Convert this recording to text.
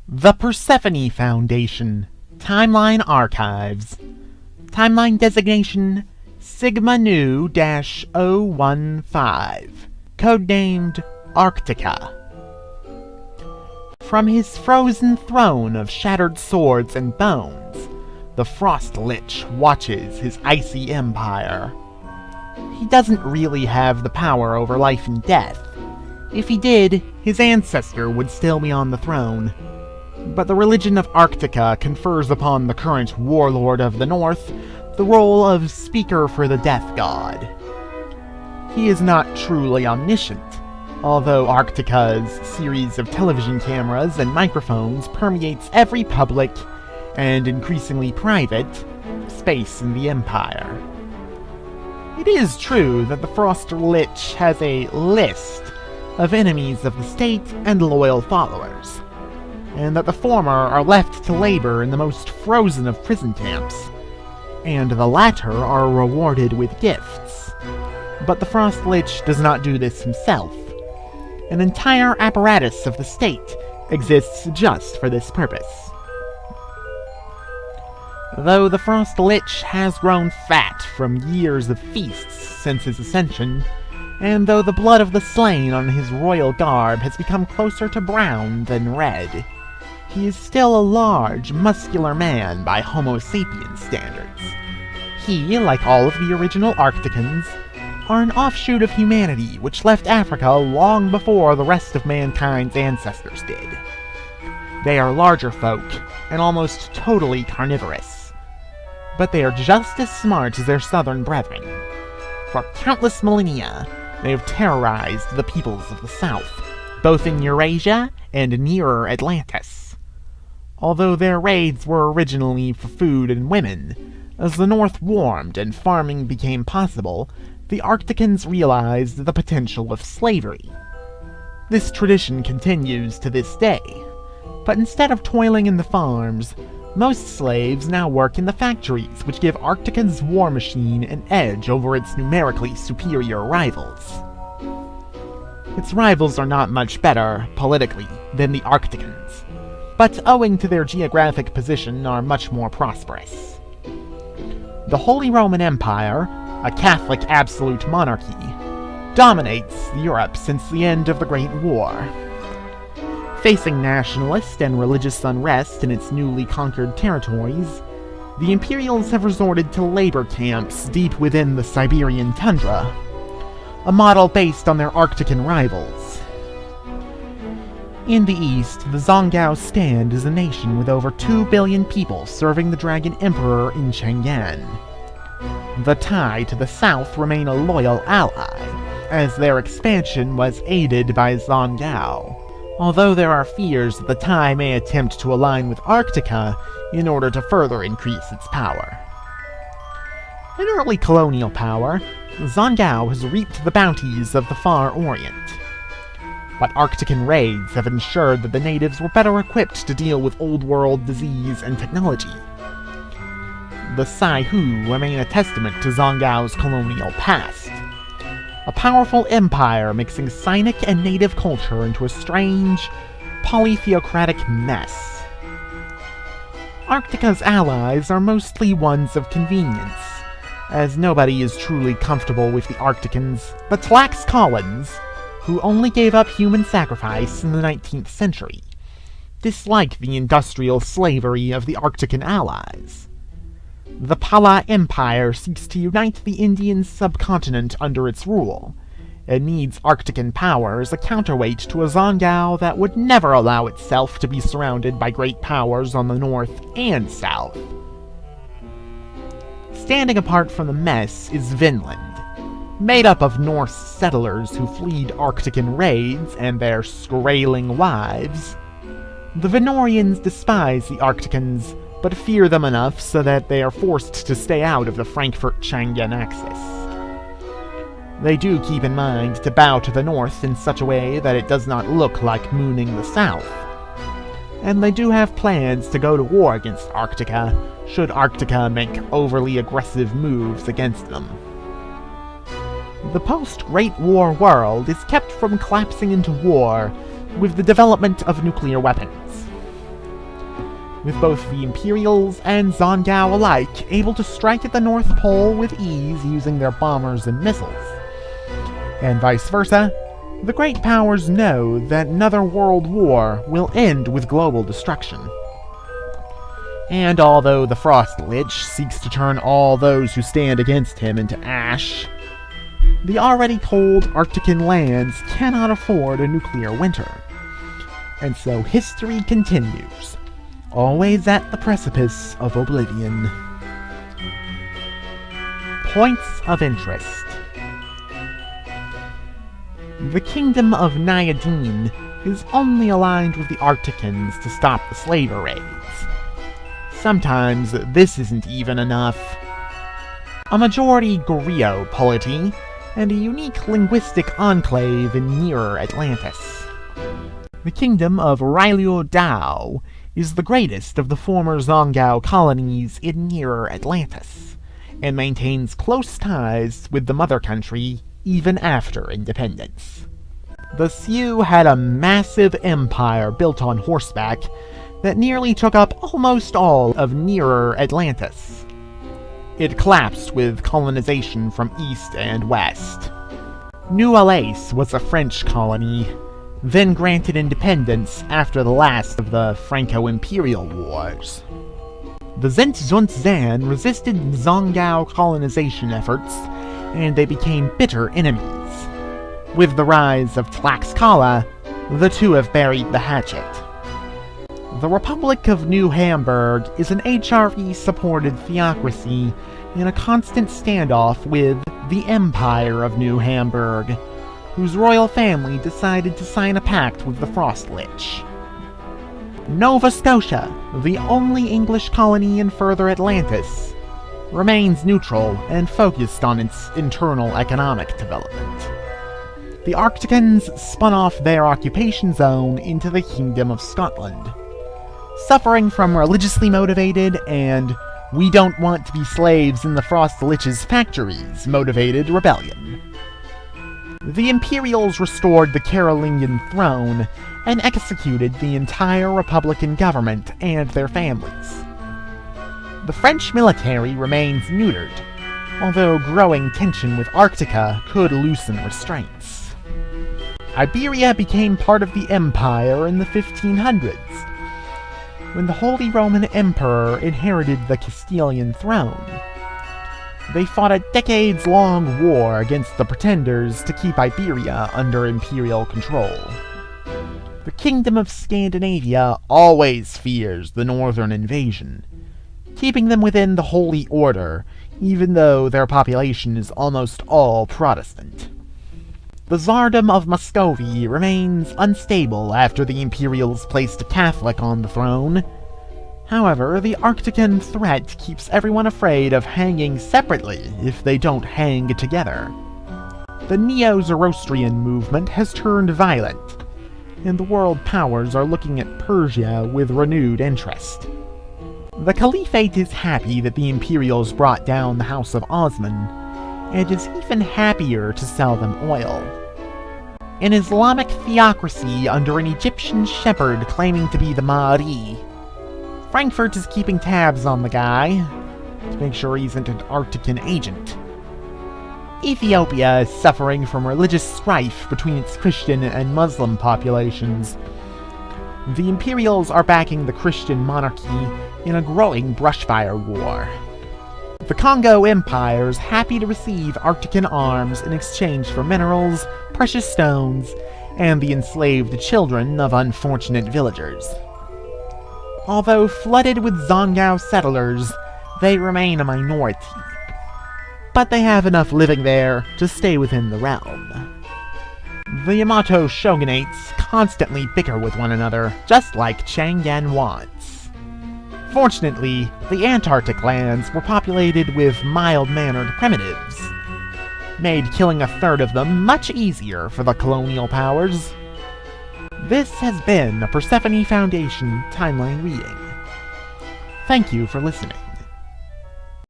The Persephone Foundation. Timeline Archives. Timeline designation Sigma Nu-015. Codenamed Arctica. From his frozen throne of shattered swords and bones, the Frost Lich watches his icy empire. He doesn't really have the power over life and death. If he did, his ancestor would still be on the throne. But the religion of Arctica confers upon the current warlord of the North the role of speaker for the death god. He is not truly omniscient, although Arctica's series of television cameras and microphones permeates every public, and increasingly private, space in the Empire. It is true that the Frost Lich has a list of enemies of the state and loyal followers, and that the former are left to labor in the most frozen of prison camps, and the latter are rewarded with gifts. But the Frost Lich does not do this himself. An entire apparatus of the state exists just for this purpose. Though the Frost Lich has grown fat from years of feasts since his ascension, and though the blood of the slain on his royal garb has become closer to brown than red, he is still a large, muscular man by Homo sapiens standards. He, like all of the original Arcticans, are an offshoot of humanity which left Africa long before the rest of mankind's ancestors did. They are larger folk, and almost totally carnivorous. But they are just as smart as their southern brethren. For countless millennia, they have terrorized the peoples of the south, both in Eurasia and nearer Atlantis. Although their raids were originally for food and women, as the north warmed and farming became possible, the Arcticans realized the potential of slavery. This tradition continues to this day, but instead of toiling in the farms, most slaves now work in the factories, which give Arctica's war machine an edge over its numerically superior rivals. Its rivals are not much better, politically, than the Arcticans, but owing to their geographic position are much more prosperous. The Holy Roman Empire, a Catholic absolute monarchy, dominates Europe since the end of the Great War. Facing nationalist and religious unrest in its newly conquered territories, the Imperials have resorted to labor camps deep within the Siberian tundra, a model based on their Arctican rivals. In the east, the Zongao stand as a nation with over 2 billion people serving the Dragon Emperor in Chang'an. The Tai to the south remain a loyal ally, as their expansion was aided by Zongao, although there are fears that the Tai may attempt to align with Arctica in order to further increase its power. In early colonial power, Zongao has reaped the bounties of the Far Orient. But Arctican raids have ensured that the natives were better equipped to deal with old-world disease and technology. The Sai-Hu remain a testament to Zongao's colonial past, a powerful empire mixing Sinic and native culture into a strange, polytheocratic mess. Arctica's allies are mostly ones of convenience, as nobody is truly comfortable with the Arcticans, but Tlax Collins, who only gave up human sacrifice in the 19th century, dislike the industrial slavery of the Arctican allies. The Pala Empire seeks to unite the Indian subcontinent under its rule, and needs Arctican power as a counterweight to a Zongao that would never allow itself to be surrounded by great powers on the north and south. Standing apart from the mess is Vinland, made up of Norse settlers who fled Arctican raids and their skrailing wives. The Venorians despise the Arcticans, but fear them enough so that they are forced to stay out of the Frankfurt-Chang'an axis. They do keep in mind to bow to the north in such a way that it does not look like mooning the south. And they do have plans to go to war against Arctica, should Arctica make overly aggressive moves against them. The post-Great War world is kept from collapsing into war with the development of nuclear weapons. with both the Imperials and Zongao alike able to strike at the North Pole with ease using their bombers and missiles. And vice versa, the great powers know that another world war will end with global destruction. And although the Frost Lich seeks to turn all those who stand against him into ash, the already cold Arctican lands cannot afford a nuclear winter. And so history continues, always at the precipice of oblivion. Points of interest. The kingdom of Nyadin is only aligned with the Arcticans to stop the slaver raids. Sometimes this isn't even enough. A majority Goryeo polity, and a unique linguistic enclave in Nearer Atlantis. The kingdom of Rylio Dao is the greatest of the former Zongao colonies in Nearer Atlantis, and maintains close ties with the mother country even after independence. The Sioux had a massive empire built on horseback that nearly took up almost all of Nearer Atlantis. It collapsed with colonization from east and west. New Alais was a French colony, then granted independence after the last of the Franco-Imperial Wars. The Zhentzuntzan resisted Zongao colonization efforts, and they became bitter enemies. With the rise of Tlaxcala, the two have buried the hatchet. The Republic of New Hamburg is an HRE-supported theocracy in a constant standoff with the Empire of New Hamburg, whose royal family decided to sign a pact with the Frost Lich. Nova Scotia, the only English colony in further Atlantis, remains neutral and focused on its internal economic development. The Arcticans spun off their occupation zone into the Kingdom of Scotland, suffering from religiously motivated and we don't want to be slaves in the Frost Lich's factories motivated rebellion. The Imperials restored the Carolingian throne and executed the entire Republican government and their families. The French military remains neutered, although growing tension with Arctica could loosen restraints. Iberia became part of the Empire in the 1500s, when the Holy Roman Emperor inherited the Castilian throne. They fought a decades-long war against the pretenders to keep Iberia under imperial control. The Kingdom of Scandinavia always fears the northern invasion, keeping them within the Holy Order, even though their population is almost all Protestant. The Tsardom of Muscovy remains unstable after the Imperials placed a Catholic on the throne. However, the Arctican threat keeps everyone afraid of hanging separately if they don't hang together. The Neo-Zoroastrian movement has turned violent, and the world powers are looking at Persia with renewed interest. The Caliphate is happy that the Imperials brought down the House of Osman, and is even happier to sell them oil. An Islamic theocracy under an Egyptian shepherd claiming to be the Mahdi, Frankfurt is keeping tabs on the guy to make sure he's an Arctican agent. Ethiopia is suffering from religious strife between its Christian and Muslim populations. The Imperials are backing the Christian monarchy in a growing brushfire war. The Congo Empire is happy to receive Arctican arms in exchange for minerals, precious stones, and the enslaved children of unfortunate villagers. Although flooded with Zongao settlers, they remain a minority. But they have enough living there to stay within the realm. The Yamato shogunates constantly bicker with one another, just like Chang'an wants. Fortunately, the Antarctic lands were populated with mild-mannered primitives, made killing a third of them much easier for the colonial powers. This has been a Persephone Foundation timeline reading. Thank you for listening.